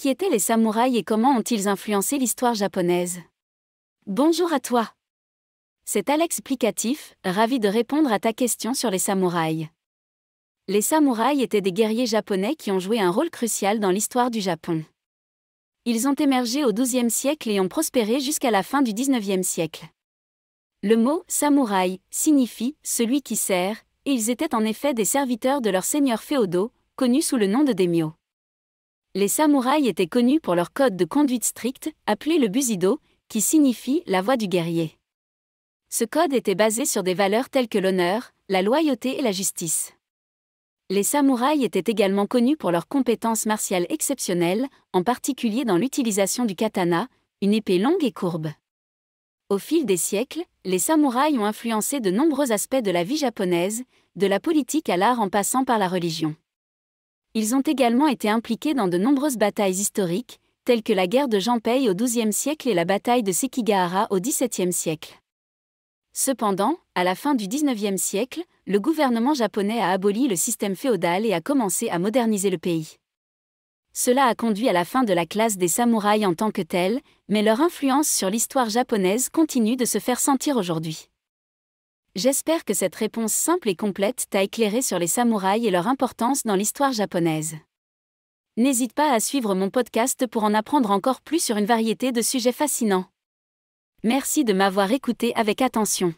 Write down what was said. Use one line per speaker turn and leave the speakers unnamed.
Qui étaient les samouraïs et comment ont-ils influencé l'histoire japonaise? Bonjour à toi. C'est Alex Explicatif, ravi de répondre à ta question sur les samouraïs. Les samouraïs étaient des guerriers japonais qui ont joué un rôle crucial dans l'histoire du Japon. Ils ont émergé au XIIe siècle et ont prospéré jusqu'à la fin du XIXe siècle. Le mot « samouraï » signifie « celui qui sert », et ils étaient en effet des serviteurs de leurs seigneurs féodaux, connus sous le nom de daimyo. Les samouraïs étaient connus pour leur code de conduite strict, appelé le Bushido, qui signifie « la voie du guerrier ». Ce code était basé sur des valeurs telles que l'honneur, la loyauté et la justice. Les samouraïs étaient également connus pour leurs compétences martiales exceptionnelles, en particulier dans l'utilisation du katana, une épée longue et courbe. Au fil des siècles, les samouraïs ont influencé de nombreux aspects de la vie japonaise, de la politique à l'art en passant par la religion. Ils ont également été impliqués dans de nombreuses batailles historiques, telles que la guerre de Genpei au XIIe siècle et la bataille de Sekigahara au XVIIe siècle. Cependant, à la fin du XIXe siècle, le gouvernement japonais a aboli le système féodal et a commencé à moderniser le pays. Cela a conduit à la fin de la classe des samouraïs en tant que telle, mais leur influence sur l'histoire japonaise continue de se faire sentir aujourd'hui. J'espère que cette réponse simple et complète t'a éclairé sur les samouraïs et leur importance dans l'histoire japonaise. N'hésite pas à suivre mon podcast pour en apprendre encore plus sur une variété de sujets fascinants. Merci de m'avoir écouté avec attention.